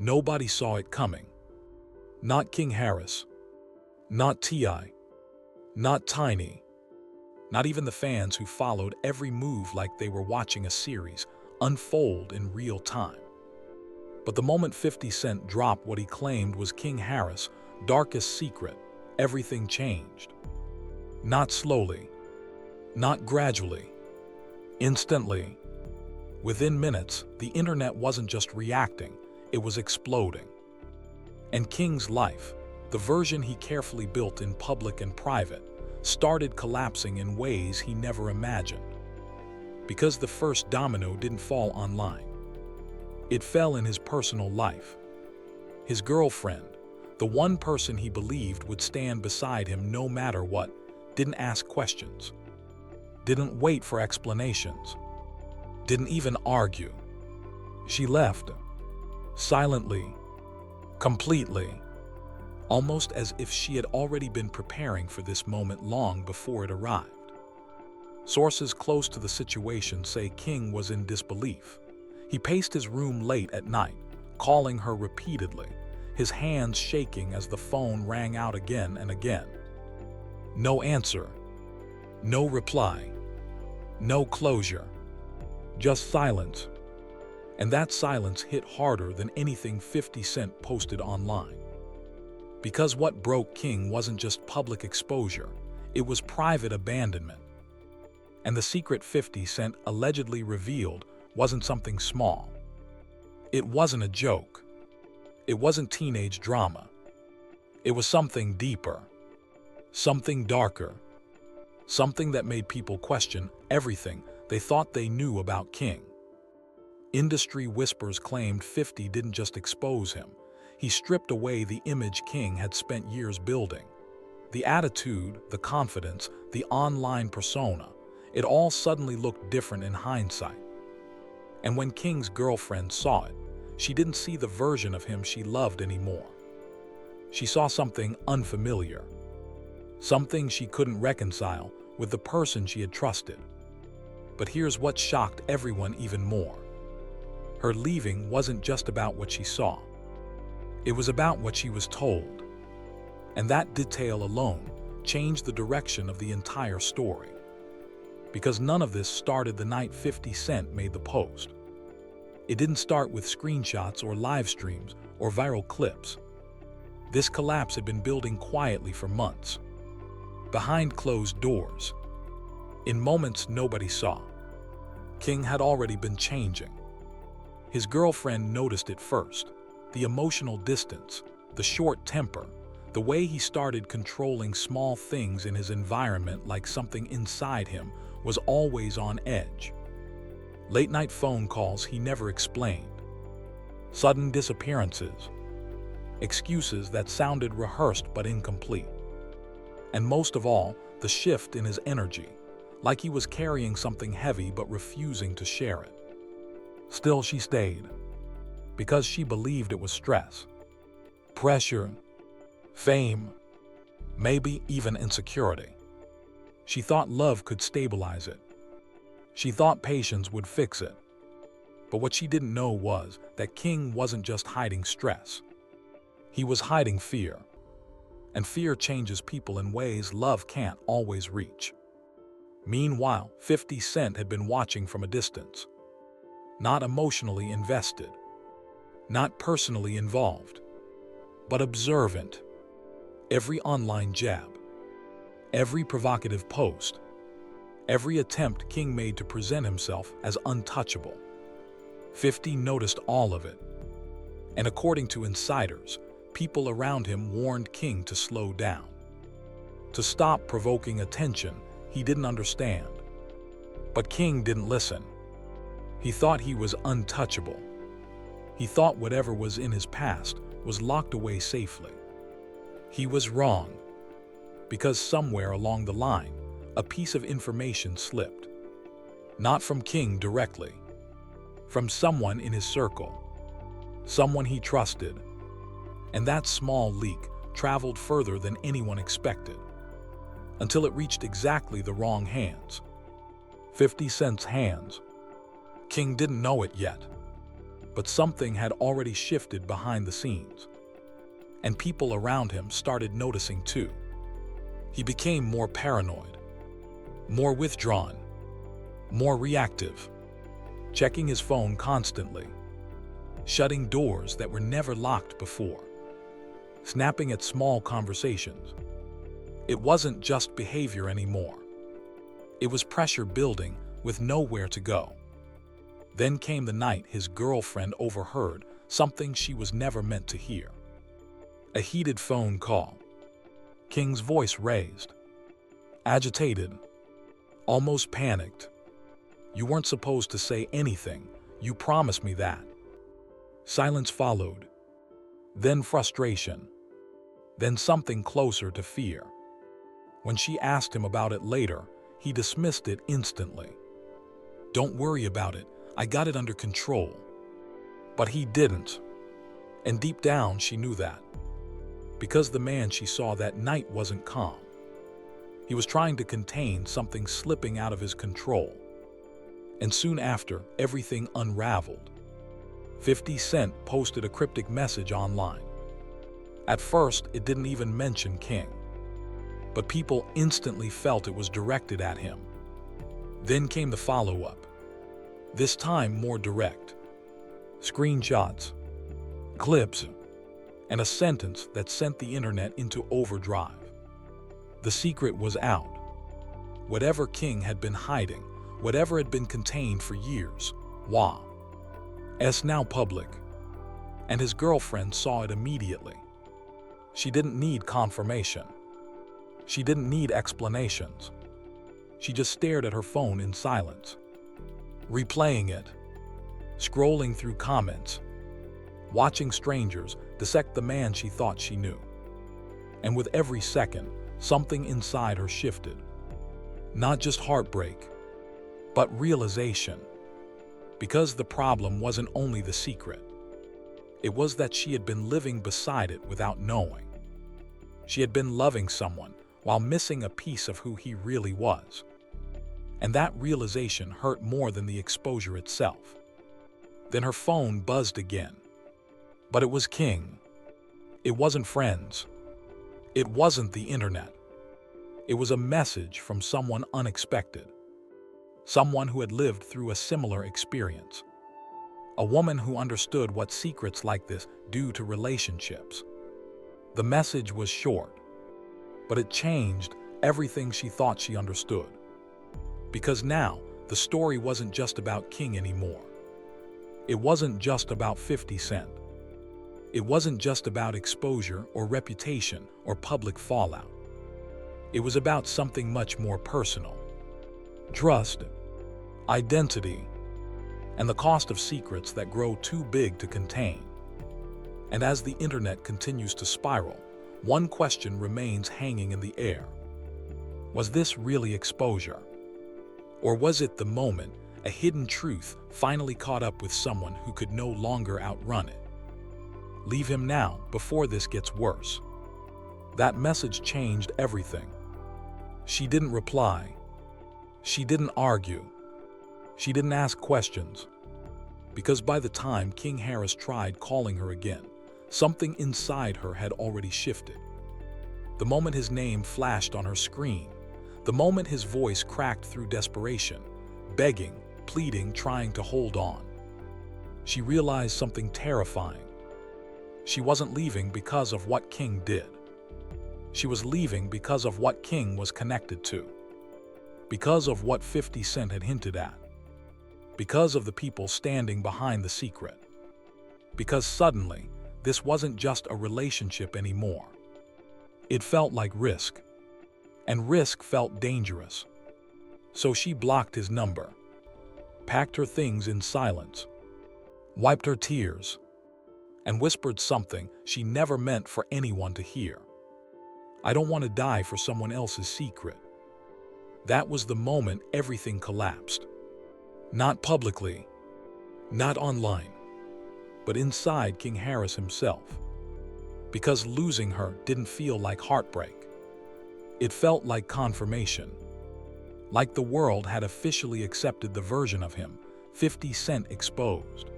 Nobody saw it coming. Not King Harris, not T.I., not Tiny, not even the fans who followed every move like they were watching a series unfold in real time. But the moment 50 Cent dropped what he claimed was King Harris' darkest secret, everything changed. Not slowly, not gradually, instantly. Within minutes, the internet wasn't just reacting, it was exploding. And King's life, the version he carefully built in public and private, started collapsing in ways he never imagined. Because the first domino didn't fall online. It fell in his personal life. His girlfriend, the one person he believed would stand beside him no matter what, didn't ask questions, didn't wait for explanations, didn't even argue. She left, silently, completely, almost as if she had already been preparing for this moment long before it arrived. Sources close to the situation say King was in disbelief. He paced his room late at night, calling her repeatedly, his hands shaking as the phone rang out again and again. No answer, no reply, no closure, just silence. And that silence hit harder than anything 50 Cent posted online. Because what broke King wasn't just public exposure, it was private abandonment. And the secret 50 Cent allegedly revealed wasn't something small. It wasn't a joke. It wasn't teenage drama. It was something deeper, something darker, something that made people question everything they thought they knew about King. Industry whispers claimed 50 didn't just expose him. He stripped away the image King had spent years building. The attitude, the confidence, the online persona, it all suddenly looked different in hindsight. And when King's girlfriend saw it, she didn't see the version of him she loved anymore. She saw something unfamiliar, something she couldn't reconcile with the person she had trusted. But here's what shocked everyone even more. Her leaving wasn't just about what she saw. It was about what she was told. And that detail alone changed the direction of the entire story. Because none of this started the night 50 Cent made the post. It didn't start with screenshots or live streams or viral clips. This collapse had been building quietly for months, behind closed doors, in moments nobody saw. King had already been changing. His girlfriend noticed it first, the emotional distance, the short temper, the way he started controlling small things in his environment like something inside him was always on edge. Late-night phone calls he never explained. Sudden disappearances. Excuses that sounded rehearsed but incomplete. And most of all, the shift in his energy, like he was carrying something heavy but refusing to share it. Still, she stayed, because she believed it was stress, pressure, fame, maybe even insecurity. She thought love could stabilize it. She thought patience would fix it. But what she didn't know was that King wasn't just hiding stress. He was hiding fear. And fear changes people in ways love can't always reach. Meanwhile, 50 Cent had been watching from a distance. Not emotionally invested. Not personally involved. But observant. Every online jab. Every provocative post. Every attempt King made to present himself as untouchable. 50 noticed all of it. And according to insiders, people around him warned King to slow down. To stop provoking attention he didn't understand. But King didn't listen. He thought he was untouchable. He thought whatever was in his past was locked away safely. He was wrong. Because somewhere along the line, a piece of information slipped. Not from King directly. From someone in his circle. Someone he trusted. And that small leak traveled further than anyone expected. Until it reached exactly the wrong hands. 50 Cent's hands. King didn't know it yet. But something had already shifted behind the scenes, and people around him started noticing too. He became more paranoid, more withdrawn, more reactive, checking his phone constantly, shutting doors that were never locked before, snapping at small conversations. It wasn't just behavior anymore. It was pressure building with nowhere to go. Then came the night his girlfriend overheard something she was never meant to hear. A heated phone call. King's voice raised, agitated, almost panicked. "You weren't supposed to say anything. You promised me that." Silence followed, then frustration, then something closer to fear. When she asked him about it later, he dismissed it instantly. "Don't worry about it. I got it under control." But he didn't. And deep down, she knew that. Because the man she saw that night wasn't calm. He was trying to contain something slipping out of his control. And soon after, everything unraveled. 50 Cent posted a cryptic message online. At first, it didn't even mention King. But people instantly felt it was directed at him. Then came the follow-up. This time more direct. Screenshots, clips, and a sentence that sent the internet into overdrive. The secret was out. Whatever King had been hiding, whatever had been contained for years, was now public. And his girlfriend saw it immediately. She didn't need confirmation. She didn't need explanations. She just stared at her phone in silence, replaying it, scrolling through comments, watching strangers dissect the man she thought she knew. And with every second, something inside her shifted. Not just heartbreak, but realization. Because the problem wasn't only the secret. It was that she had been living beside it without knowing. She had been loving someone while missing a piece of who he really was. And that realization hurt more than the exposure itself. Then her phone buzzed again. But it was King. It wasn't friends. It wasn't the internet. It was a message from someone unexpected. Someone who had lived through a similar experience. A woman who understood what secrets like this do to relationships. The message was short, but it changed everything she thought she understood. Because now, the story wasn't just about King anymore. It wasn't just about 50 Cent. It wasn't just about exposure or reputation or public fallout. It was about something much more personal. Trust, identity, and the cost of secrets that grow too big to contain. And as the internet continues to spiral, one question remains hanging in the air. Was this really exposure? Or was it the moment a hidden truth finally caught up with someone who could no longer outrun it? Leave him now before this gets worse. That message changed everything. She didn't reply. She didn't argue. She didn't ask questions. Because by the time King Harris tried calling her again, something inside her had already shifted. The moment his name flashed on her screen, the moment his voice cracked through desperation, begging, pleading, trying to hold on, she realized something terrifying. She wasn't leaving because of what King did. She was leaving because of what King was connected to. Because of what 50 Cent had hinted at. Because of the people standing behind the secret. Because suddenly, this wasn't just a relationship anymore. It felt like risk. And risk felt dangerous. So she blocked his number, packed her things in silence, wiped her tears, and whispered something she never meant for anyone to hear. "I don't want to die for someone else's secret." That was the moment everything collapsed. Not publicly, not online, but inside King Harris himself. Because losing her didn't feel like heartbreak. It felt like confirmation. Like the world had officially accepted the version of him 50 Cent exposed.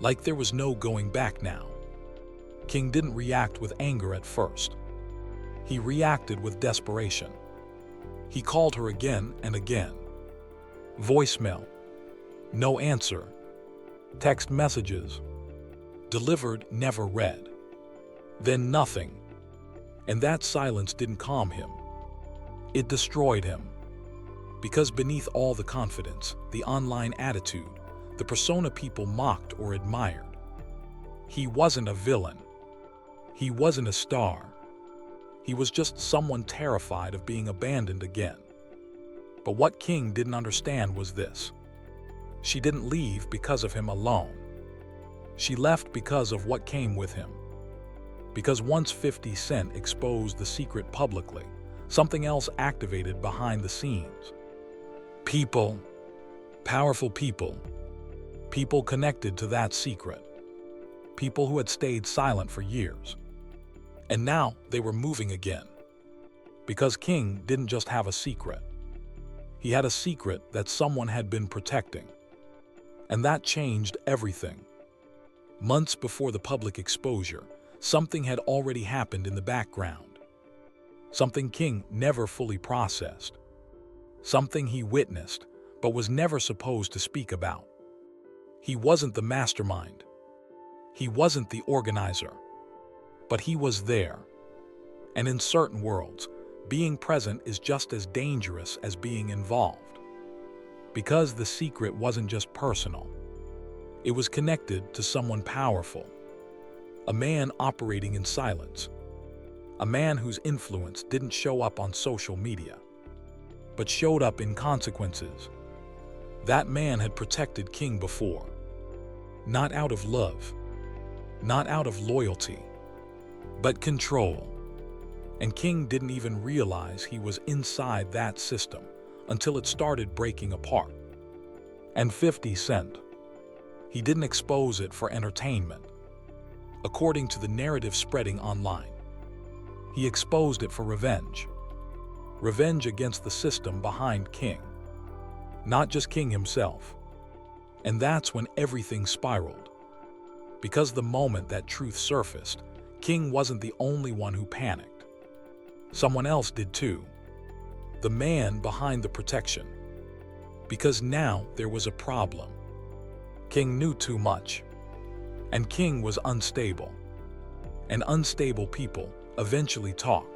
like there was no going back now. King didn't react with anger at first. He reacted with desperation. He called her again and again. Voicemail. No answer. Text messages. Delivered, never read. Then nothing. And that silence didn't calm him. It destroyed him. Because beneath all the confidence, the online attitude, the persona people mocked or admired, he wasn't a villain. He wasn't a star. He was just someone terrified of being abandoned again. But what King didn't understand was this. She didn't leave because of him alone. She left because of what came with him. Because once 50 Cent exposed the secret publicly, something else activated behind the scenes. People, powerful people, people connected to that secret, people who had stayed silent for years. And now they were moving again. Because King didn't just have a secret. He had a secret that someone had been protecting. And that changed everything. Months before the public exposure, something had already happened in the background. Something King never fully processed. Something he witnessed, but was never supposed to speak about. He wasn't the mastermind. He wasn't the organizer. But he was there. And in certain worlds, being present is just as dangerous as being involved. Because the secret wasn't just personal. It was connected to someone powerful. A man operating in silence. A man whose influence didn't show up on social media, but showed up in consequences. That man had protected King before. Not out of love. Not out of loyalty. But control. And King didn't even realize he was inside that system until it started breaking apart. And 50 Cent. He didn't expose it for entertainment. According to the narrative spreading online, he exposed it for revenge. Revenge against the system behind King. Not just King himself. And that's when everything spiraled. Because the moment that truth surfaced, King wasn't the only one who panicked. Someone else did too. The man behind the protection. Because now there was a problem. King knew too much. And King was unstable. And unstable people eventually talk.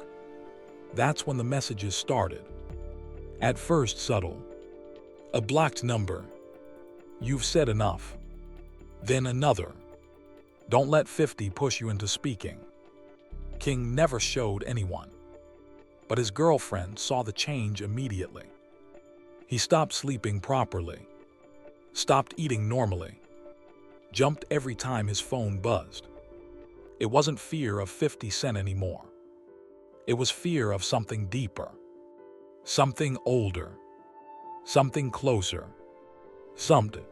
That's when the messages started. At first subtle. A blocked number. You've said enough. Then another. Don't let 50 push you into speaking. King never showed anyone. But his girlfriend saw the change immediately. He stopped sleeping properly. Stopped eating normally. Jumped every time his phone buzzed. It wasn't fear of 50 Cent anymore. It was fear of something deeper. Something older. Something closer. Something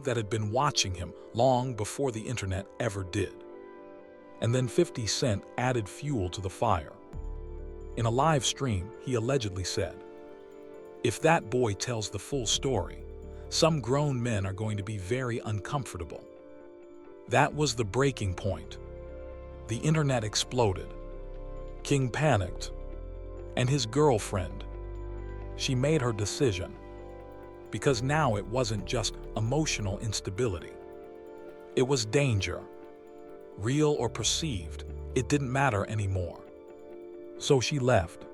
that had been watching him long before the internet ever did. And then 50 Cent added fuel to the fire. In a live stream, he allegedly said, "If that boy tells the full story, some grown men are going to be very uncomfortable." That was the breaking point. The internet exploded. King panicked. And his girlfriend. She made her decision. Because now it wasn't just emotional instability. It was danger. Real or perceived, it didn't matter anymore. So she left.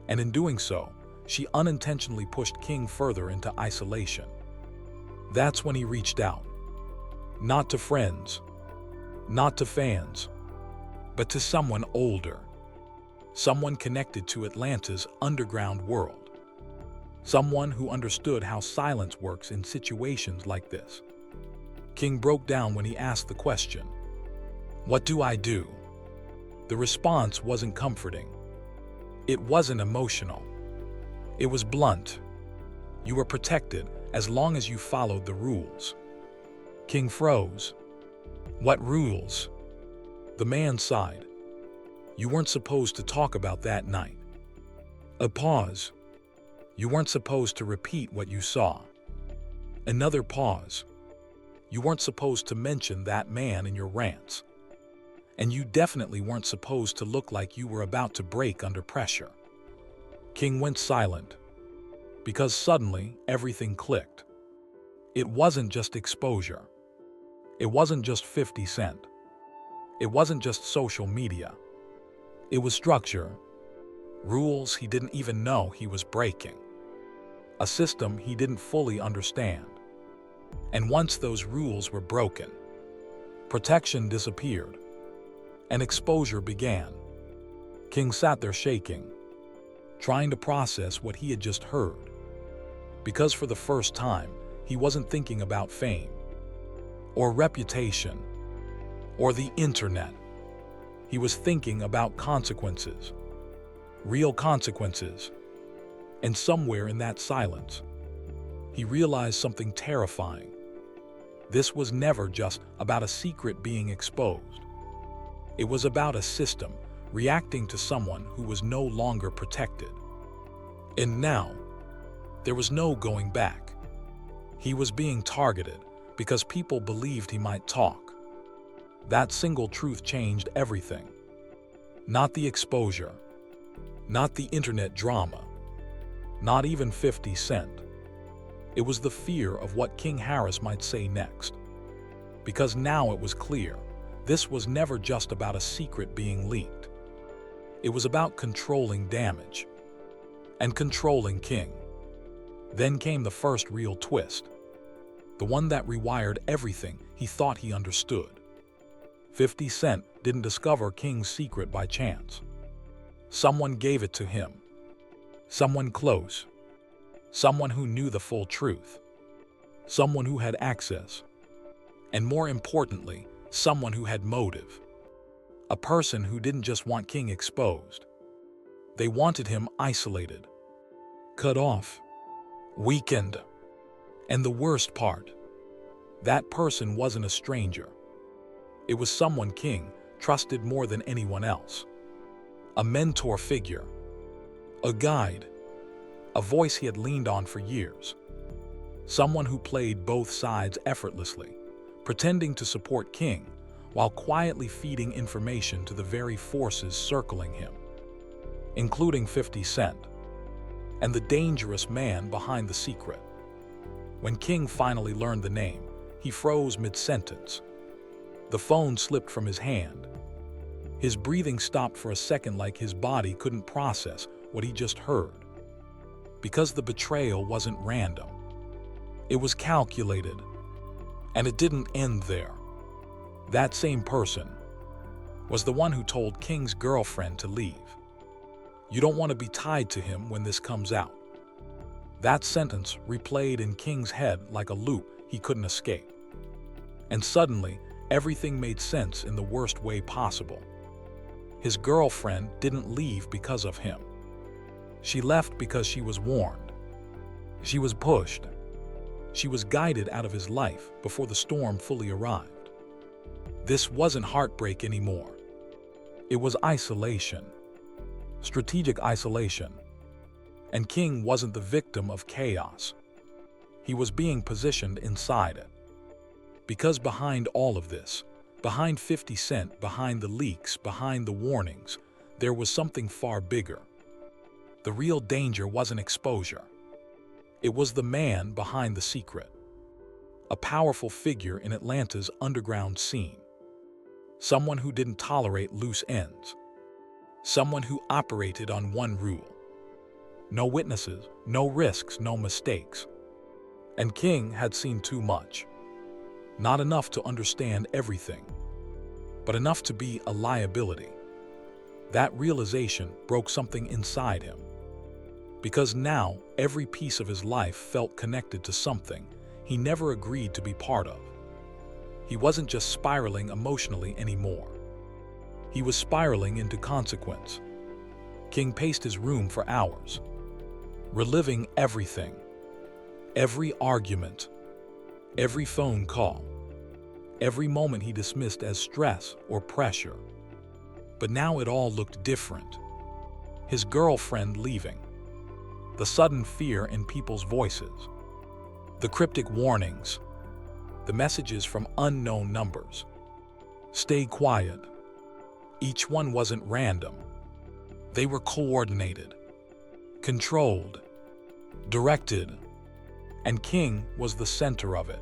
And in doing so, she unintentionally pushed King further into isolation. That's when he reached out. Not to friends. Not to fans. But to someone older. Someone connected to Atlanta's underground world. Someone who understood how silence works in situations like this. King broke down when he asked the question, "What do I do?" The response wasn't comforting. It wasn't emotional. It was blunt. You were protected as long as you followed the rules. King froze. What rules? The man sighed. You weren't supposed to talk about that night. A pause. You weren't supposed to repeat what you saw. Another pause. You weren't supposed to mention that man in your rants. And you definitely weren't supposed to look like you were about to break under pressure. King went silent, because suddenly everything clicked. It wasn't just exposure. It wasn't just 50 Cent. It wasn't just social media. It was structure, rules he didn't even know he was breaking, a system he didn't fully understand. And once those rules were broken, protection disappeared, and exposure began. King sat there shaking, trying to process what he had just heard. Because for the first time, he wasn't thinking about fame, or reputation, or the internet. He was thinking about consequences, real consequences. And somewhere in that silence, he realized something terrifying. This was never just about a secret being exposed. It was about a system reacting to someone who was no longer protected. And now, there was no going back. He was being targeted because people believed he might talk. That single truth changed everything. Not the exposure, not the internet drama, not even 50 Cent. It was the fear of what King Harris might say next. Because now it was clear, this was never just about a secret being leaked. It was about controlling damage and controlling King. Then came the first real twist, the one that rewired everything he thought he understood. 50 Cent didn't discover King's secret by chance. Someone gave it to him. Someone close. Someone who knew the full truth. Someone who had access. And more importantly, someone who had motive. A person who didn't just want King exposed. They wanted him isolated, cut off, weakened. And the worst part, that person wasn't a stranger. It was someone King trusted more than anyone else. A mentor figure, a guide, a voice he had leaned on for years. Someone who played both sides effortlessly, pretending to support King while quietly feeding information to the very forces circling him, including 50 Cent, and the dangerous man behind the secret. When King finally learned the name, he froze mid-sentence. The phone slipped from his hand. His breathing stopped for a second, like his body couldn't process what he just heard. Because the betrayal wasn't random. It was calculated. And it didn't end there. That same person was the one who told King's girlfriend to leave. You don't want to be tied to him when this comes out. That sentence replayed in King's head like a loop he couldn't escape. And suddenly, everything made sense in the worst way possible. His girlfriend didn't leave because of him. She left because she was warned. She was pushed. She was guided out of his life before the storm fully arrived. This wasn't heartbreak anymore. It was isolation. Strategic isolation. And King wasn't the victim of chaos. He was being positioned inside it. Because behind all of this, behind 50 Cent, behind the leaks, behind the warnings, there was something far bigger. The real danger wasn't exposure. It was the man behind the secret. A powerful figure in Atlanta's underground scene. Someone who didn't tolerate loose ends. Someone who operated on one rule. No witnesses, no risks, no mistakes. And King had seen too much. Not enough to understand everything, but enough to be a liability. That realization broke something inside him. Because now, every piece of his life felt connected to something he never agreed to be part of. He wasn't just spiraling emotionally anymore. He was spiraling into consequence. King paced his room for hours, reliving everything. Every argument, every phone call, every moment he dismissed as stress or pressure. But now it all looked different. His girlfriend leaving, the sudden fear in people's voices, the cryptic warnings, The messages from unknown numbers. Stay quiet. Each one wasn't random. They were coordinated, controlled, directed, and King was the center of it.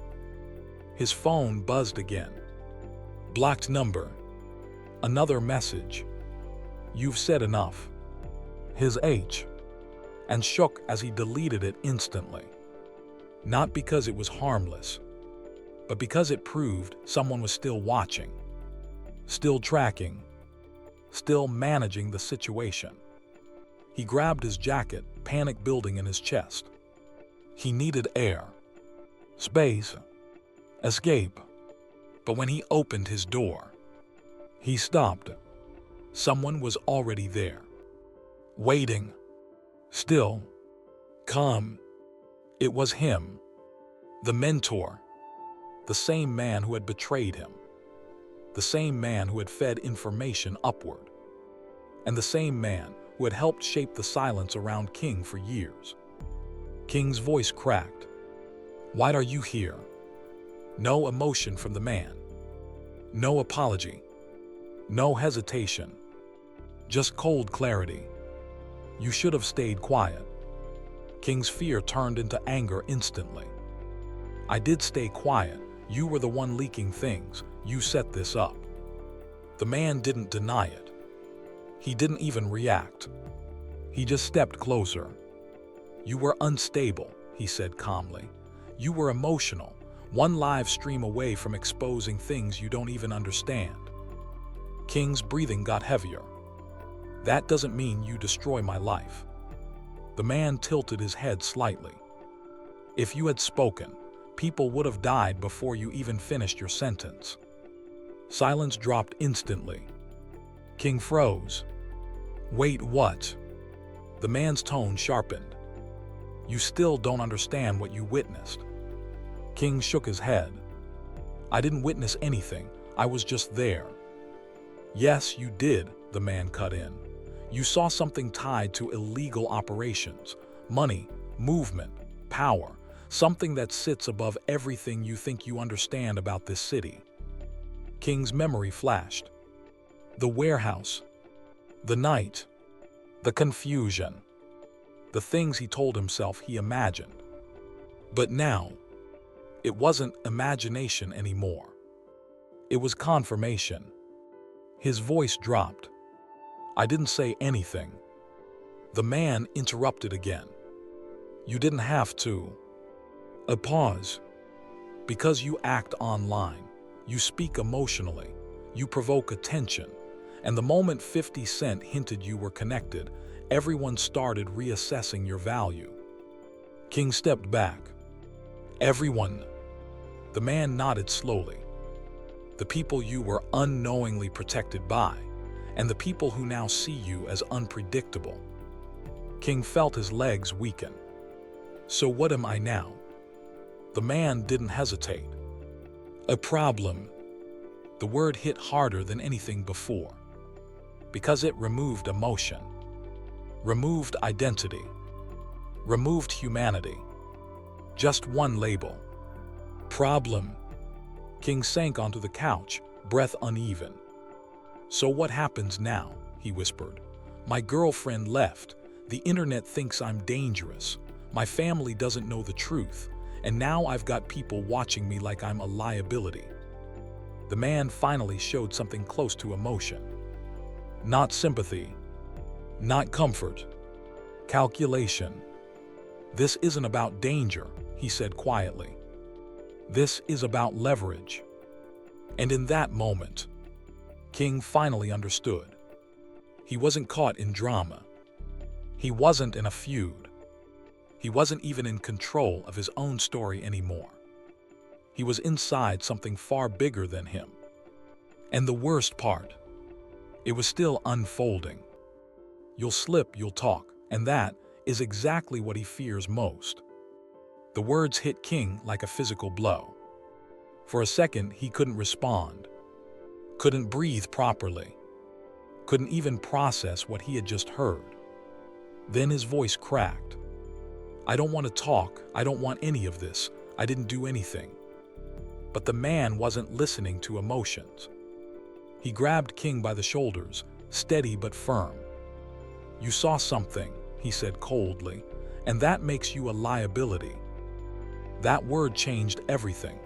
His phone buzzed again. Blocked number. Another message. You've said enough. His H. And shook as he deleted it instantly. Not because it was harmless, but because it proved someone was still watching, still tracking, still managing the situation. He grabbed his jacket, panic building in his chest. He needed air, space, escape. But when he opened his door, he stopped. Someone was already there, waiting, still, calm. It was him, the mentor, the same man who had betrayed him, the same man who had fed information upward, and the same man who had helped shape the silence around King for years. King's voice cracked. Why are you here? No emotion from the man. No apology. No hesitation. Just cold clarity. You should have stayed quiet. King's fear turned into anger instantly. I did stay quiet. You were the one leaking things. You set this up. The man didn't deny it. He didn't even react. He just stepped closer. You were unstable, he said calmly. You were emotional, one live stream away from exposing things you don't even understand. King's breathing got heavier. That doesn't mean you destroy my life. The man tilted his head slightly. If you had spoken, people would have died before you even finished your sentence. Silence dropped instantly. King froze. Wait, what? The man's tone sharpened. You still don't understand what you witnessed. King shook his head. I didn't witness anything. I was just there. Yes, you did, the man cut in. You saw something tied to illegal operations, money, movement, power, something that sits above everything you think you understand about this city. King's memory flashed. The warehouse, the night, the confusion, the things he told himself he imagined. But now, it wasn't imagination anymore. It was confirmation. His voice dropped. I didn't say anything. The man interrupted again. You didn't have to. A pause. Because you act online, you speak emotionally, you provoke attention, and the moment 50 Cent hinted you were connected, everyone started reassessing your value. King stepped back. Everyone. The man nodded slowly. The people you were unknowingly protected by, and the people who now see you as unpredictable. King felt his legs weaken. So what am I now? The man didn't hesitate. A problem. The word hit harder than anything before, because it removed emotion, removed identity, removed humanity. Just one label. Problem. King sank onto the couch, breath uneven. So what happens now? He whispered. My girlfriend left. The internet thinks I'm dangerous. My family doesn't know the truth. And now I've got people watching me like I'm a liability. The man finally showed something close to emotion. Not sympathy. Not comfort. Calculation. This isn't about danger, he said quietly. This is about leverage. And in that moment, King finally understood. He wasn't caught in drama. He wasn't in a feud. He wasn't even in control of his own story anymore. He was inside something far bigger than him. And the worst part, it was still unfolding. You'll slip, you'll talk, and that is exactly what he fears most. The words hit King like a physical blow. For a second, he couldn't respond, couldn't breathe properly, couldn't even process what he had just heard. Then his voice cracked. I don't want to talk. I don't want any of this. I didn't do anything. But the man wasn't listening to emotions. He grabbed King by the shoulders, steady but firm. "You saw something," he said coldly, "and that makes you a liability." That word changed everything.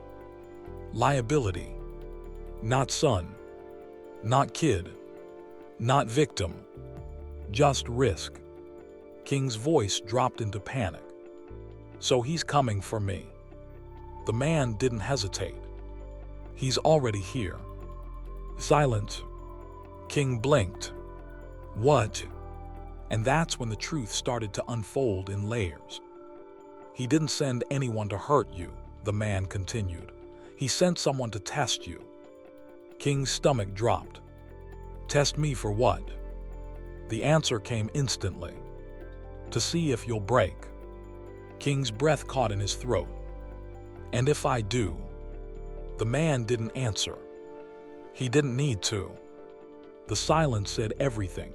Liability. Not son. Not kid. Not victim. Just risk. King's voice dropped into panic. "So he's coming for me." The man didn't hesitate. "He's already here." Silence. King blinked. "What?" And that's when the truth started to unfold in layers. "He didn't send anyone to hurt you," the man continued. "He sent someone to test you." King's stomach dropped. "Test me for what?" The answer came instantly. "To see if you'll break." King's breath caught in his throat. "And if I do?" The man didn't answer. He didn't need to. The silence said everything.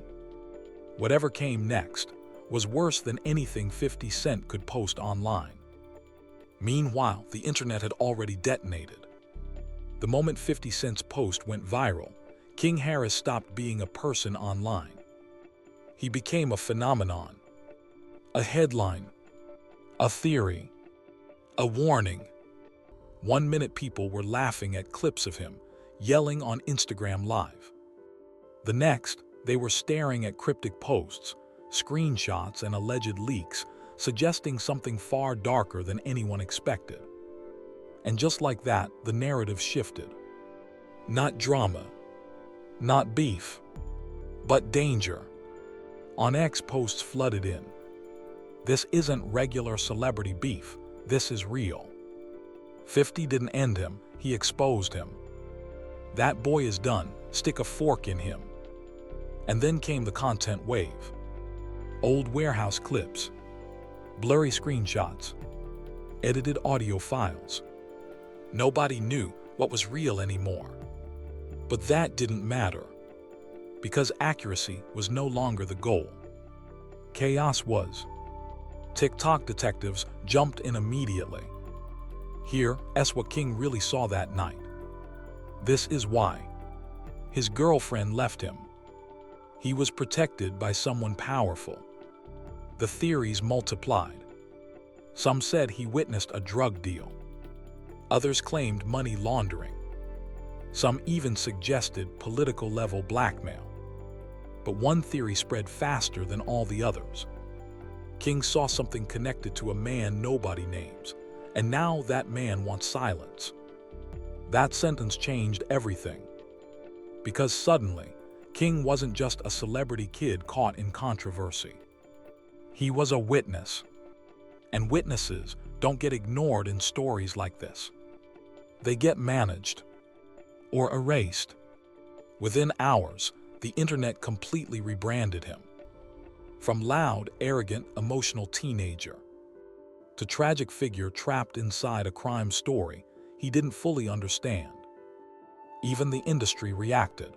Whatever came next was worse than anything 50 Cent could post online. Meanwhile, the internet had already detonated. The moment 50 Cent's post went viral, King Harris stopped being a person online. He became a phenomenon. A headline. A theory. A warning. 1 minute people were laughing at clips of him, yelling on Instagram Live. The next, they were staring at cryptic posts, screenshots, and alleged leaks, suggesting something far darker than anyone expected. And just like that, the narrative shifted. Not drama, not beef, but danger. On X, posts flooded in. "This isn't regular celebrity beef, this is real." 50 didn't end him, he exposed him. "That boy is done, stick a fork in him." And then came the content wave. Old warehouse clips, blurry screenshots, edited audio files. Nobody knew what was real anymore. But that didn't matter, because accuracy was no longer the goal. Chaos was. TikTok detectives jumped in immediately. Here's what King really saw that night. This is why. His girlfriend left him. He was protected by someone powerful. The theories multiplied. Some said he witnessed a drug deal. Others claimed money laundering. Some even suggested political-level blackmail. But one theory spread faster than all the others. King saw something connected to a man nobody names, and now that man wants silence. That sentence changed everything. Because suddenly, King wasn't just a celebrity kid caught in controversy. He was a witness. And witnesses don't get ignored in stories like this. They get managed or erased. Within hours, the internet completely rebranded him. From loud, arrogant, emotional teenager to tragic figure trapped inside a crime story he didn't fully understand. Even the industry reacted.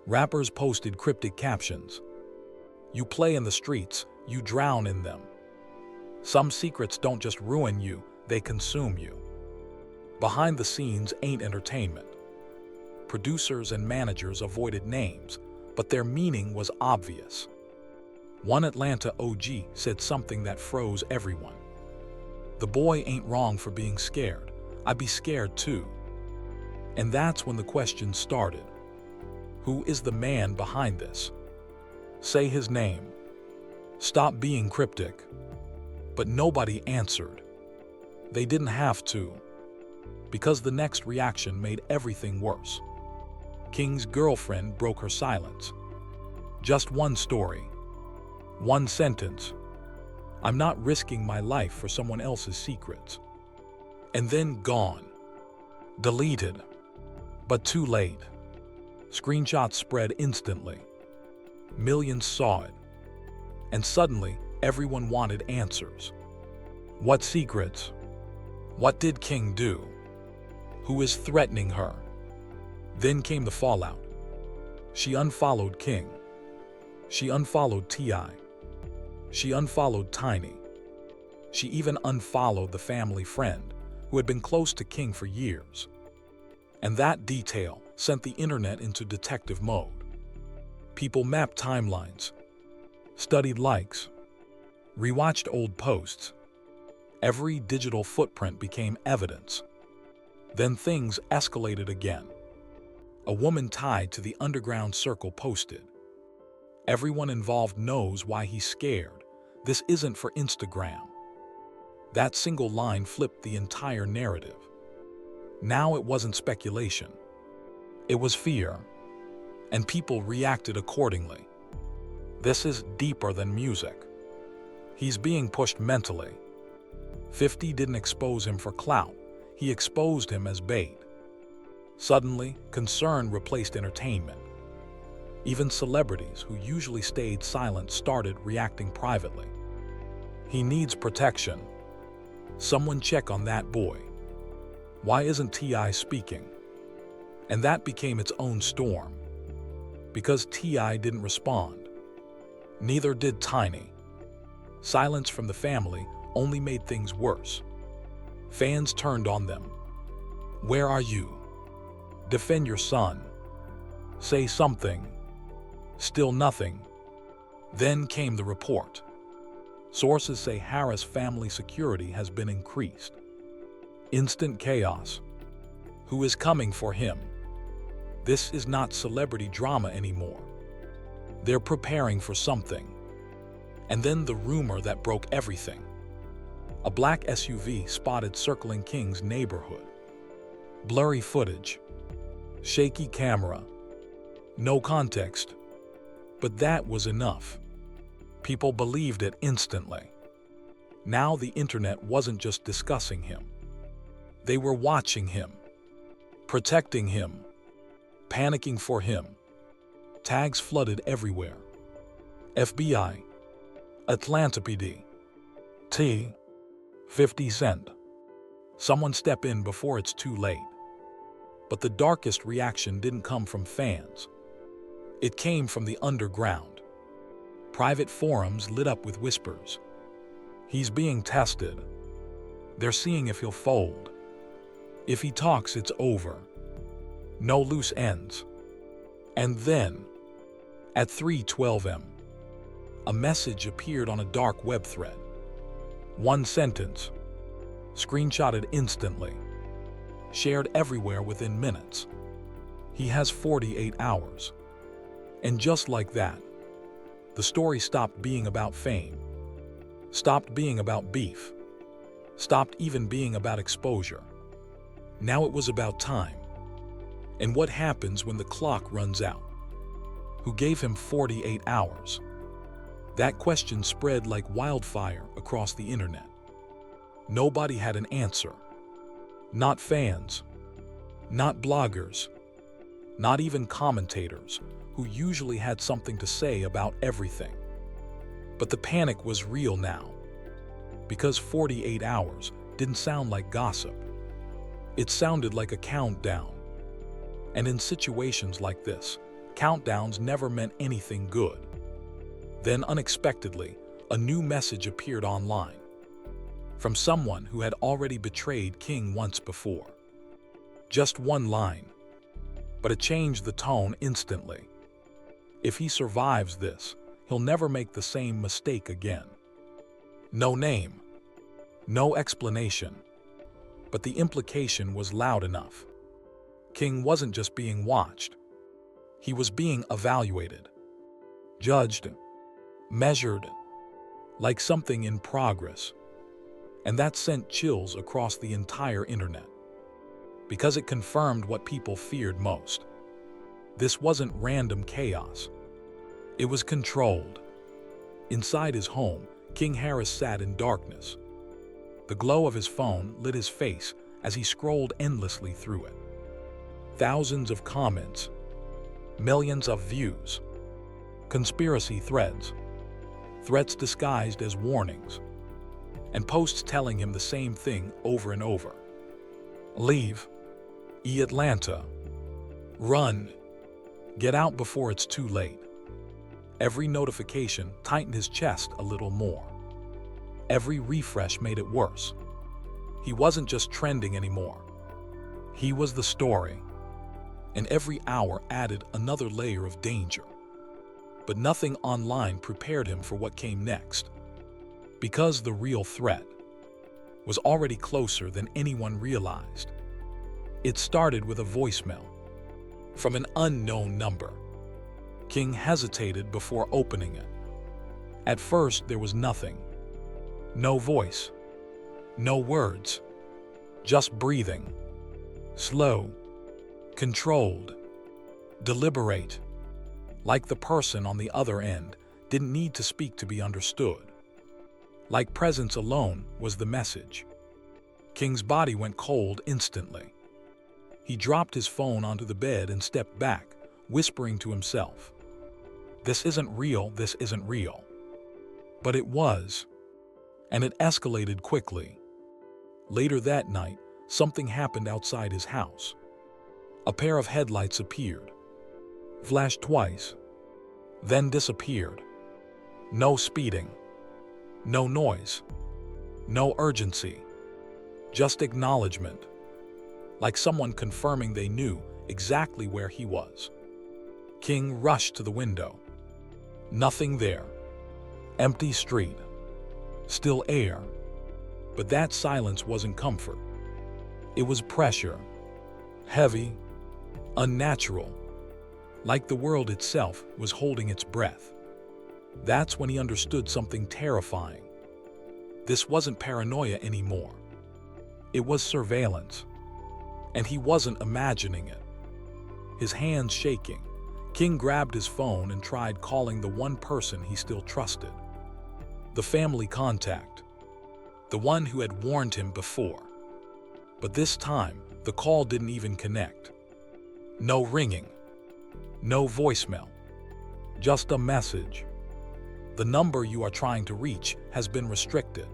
Rappers posted cryptic captions. "You play in the streets, you drown in them." Some secrets don't just ruin you, they consume you. Behind the scenes ain't entertainment. Producers and managers avoided names, but their meaning was obvious. One Atlanta OG said something that froze everyone. "The boy ain't wrong for being scared. I'd be scared too." And that's when the questions started. Who is the man behind this? Say his name. Stop being cryptic. But nobody answered. They didn't have to, because the next reaction made everything worse. King's girlfriend broke her silence. Just one story. One sentence. "I'm not risking my life for someone else's secrets." And then gone. Deleted. But too late. Screenshots spread instantly. Millions saw it. And suddenly, everyone wanted answers. What secrets? What did King do? Who is threatening her? Then came the fallout. She unfollowed King. She unfollowed T.I. She unfollowed Tiny. She even unfollowed the family friend who had been close to King for years. And that detail sent the internet into detective mode. People mapped timelines, studied likes, rewatched old posts. Every digital footprint became evidence. Then things escalated again. A woman tied to the underground circle posted, "Everyone involved knows why he's scared. This isn't for Instagram." That single line flipped the entire narrative. Now it wasn't speculation. It was fear. And people reacted accordingly. This is deeper than music. He's being pushed mentally. 50 didn't expose him for clout. He exposed him as bait. Suddenly, concern replaced entertainment. Even celebrities who usually stayed silent started reacting privately. He needs protection. Someone check on that boy. Why isn't T.I. speaking? And that became its own storm. Because T.I. didn't respond. Neither did Tiny. Silence from the family only made things worse. Fans turned on them. "Where are you? Defend your son. Say something." Still nothing. Then came the report. Sources say Harris family security has been increased. Instant chaos. Who is coming for him? This is not celebrity drama anymore. They're preparing for something. And then the rumor that broke everything. A black SUV spotted circling King's neighborhood. Blurry footage. Shaky camera. No context. But that was enough. People believed it instantly. Now the internet wasn't just discussing him. They were watching him, protecting him, panicking for him. Tags flooded everywhere. FBI, Atlanta PD, 50 Cent. Someone step in before it's too late. But the darkest reaction didn't come from fans. It came from the underground. Private forums lit up with whispers. He's being tested. They're seeing if he'll fold. If he talks, it's over. No loose ends. And then, at 3:12 m, a message appeared on a dark web thread. One sentence, screenshotted instantly, shared everywhere within minutes. He has 48 hours. And just like that, the story stopped being about fame, stopped being about beef, stopped even being about exposure. Now it was about time. And what happens when the clock runs out? Who gave him 48 hours? That question spread like wildfire across the internet. Nobody had an answer. Not fans, not bloggers, not even commentators who usually had something to say about everything. But the panic was real now. Because 48 hours didn't sound like gossip. It sounded like a countdown. And in situations like this, countdowns never meant anything good. Then unexpectedly, a new message appeared online. From someone who had already betrayed King once before. Just one line. But it changed the tone instantly. If he survives this, he'll never make the same mistake again. No name. No explanation. But the implication was loud enough. King wasn't just being watched. He was being evaluated, judged, measured, like something in progress. And that sent chills across the entire internet. Because it confirmed what people feared most. This wasn't random chaos. It was controlled. Inside his home, King Harris sat in darkness. The glow of his phone lit his face as he scrolled endlessly through it. Thousands of comments, millions of views, conspiracy threads, threats disguised as warnings, and posts telling him the same thing over and over. Leave. Atlanta. Run. Get out before it's too late. Every notification tightened his chest a little more. Every refresh made it worse. He wasn't just trending anymore. He was the story. And every hour added another layer of danger. But nothing online prepared him for what came next. Because the real threat was already closer than anyone realized. It started with a voicemail from an unknown number. King hesitated before opening it. At first, there was nothing. No voice. No words. Just breathing. Slow. Controlled. Deliberate. Like the person on the other end didn't need to speak to be understood. Like presence alone was the message. King's body went cold instantly. He dropped his phone onto the bed and stepped back, whispering to himself, "This isn't real, this isn't real." But it was, and it escalated quickly. Later that night, something happened outside his house. A pair of headlights appeared, flashed twice, then disappeared. No speeding, no noise, no urgency, just acknowledgement, like someone confirming they knew exactly where he was. King rushed to the window. Nothing there. Empty street. Still air. But that silence wasn't comfort. It was pressure. Heavy. Unnatural. Like the world itself was holding its breath. That's when he understood something terrifying. This wasn't paranoia anymore. It was surveillance. And he wasn't imagining it. His hands shaking, King grabbed his phone and tried calling the one person he still trusted. The family contact. The one who had warned him before. But this time, the call didn't even connect. No ringing. No voicemail. Just a message. The number you are trying to reach has been restricted.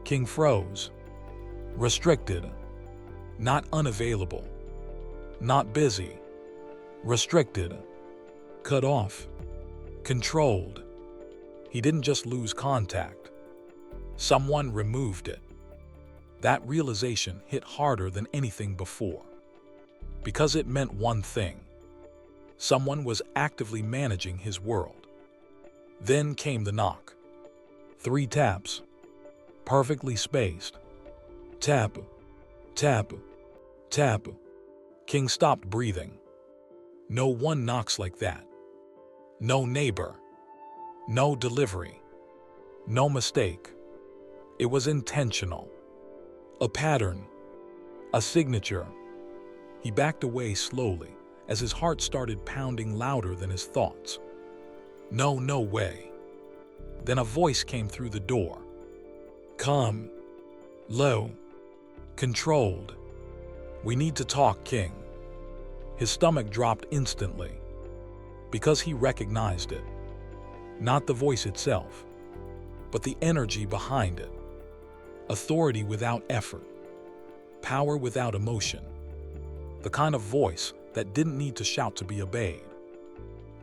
King froze. Restricted. Not unavailable. Not busy. Restricted. Cut off. Controlled. He didn't just lose contact. Someone removed it. That realization hit harder than anything before. Because it meant one thing. Someone was actively managing his world. Then came the knock. 3 taps. Perfectly spaced. Tap. Tap. Tap. King stopped breathing. No one knocks like that. No neighbor. No delivery. No mistake. It was intentional. A pattern. A signature. He backed away slowly as his heart started pounding louder than his thoughts. No way. Then a voice came through the door. Calm. Low. Controlled. We need to talk, King. His stomach dropped instantly. Because he recognized it. Not the voice itself, but the energy behind it. Authority without effort. Power without emotion. The kind of voice that didn't need to shout to be obeyed.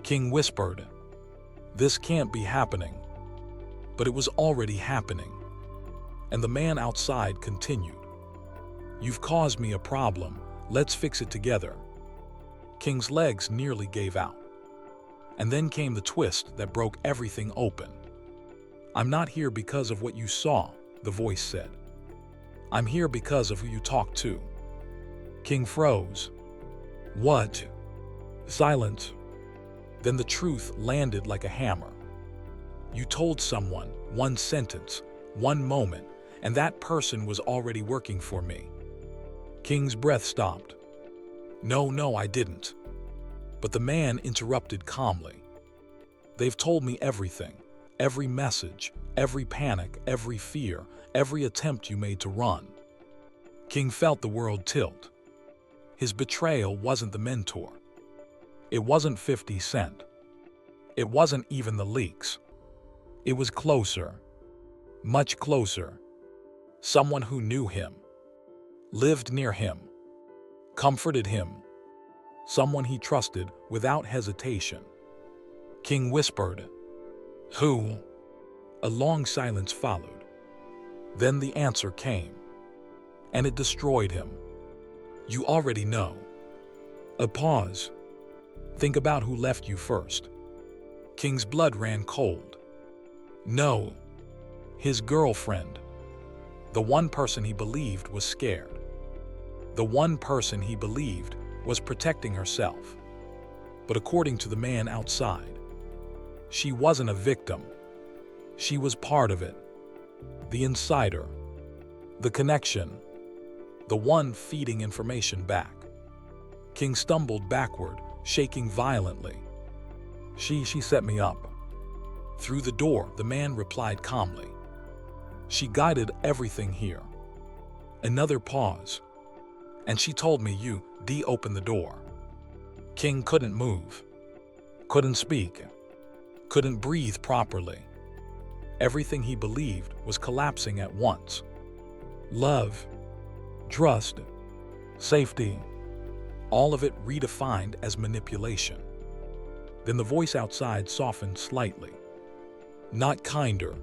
King whispered, "This can't be happening." But it was already happening. And the man outside continued, "You've caused me a problem. Let's fix it together." King's legs nearly gave out. And then came the twist that broke everything open. "I'm not here because of what you saw," the voice said. "I'm here because of who you talked to." King froze. "What?" Silence. Then the truth landed like a hammer. "You told someone, one sentence, one moment, and that person was already working for me." King's breath stopped. No, I didn't." But the man interrupted calmly. "They've told me everything. Every message, every panic, every fear, every attempt you made to run." King felt the world tilt. His betrayal wasn't the mentor. It wasn't 50 Cent. It wasn't even the leaks. It was closer. Much closer. Someone who knew him. Lived near him. Comforted him. Someone he trusted without hesitation. King whispered, "Who?" A long silence followed. Then the answer came. and it destroyed him. You already know. A pause. Think about who left you first. King's blood ran cold. No, his girlfriend. The one person he believed was scared. The one person he believed was protecting herself. But according to the man outside, she wasn't a victim. She was part of it. The insider. The connection. The one feeding information back. King stumbled backward, shaking violently. She set me up. Through the door, the man replied calmly. She guided everything here. Another pause. And she told me you opened the door. King couldn't move. Couldn't speak. Couldn't breathe properly. Everything he believed was collapsing at once. Love, trust, safety, all of it redefined as manipulation. Then the voice outside softened slightly. Not kinder,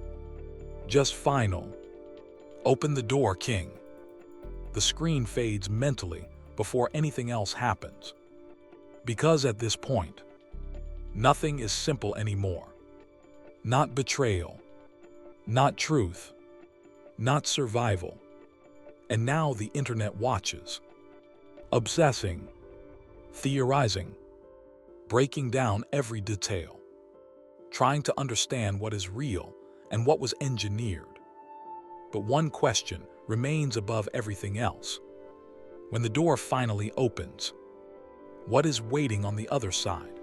just final. Open the door, King. The screen fades mentally before anything else happens. Because at this point, nothing is simple anymore. Not betrayal, not truth, not survival. And now the internet watches, obsessing, theorizing, breaking down every detail, trying to understand what is real and what was engineered. But one question remains above everything else. When the door finally opens, what is waiting on the other side?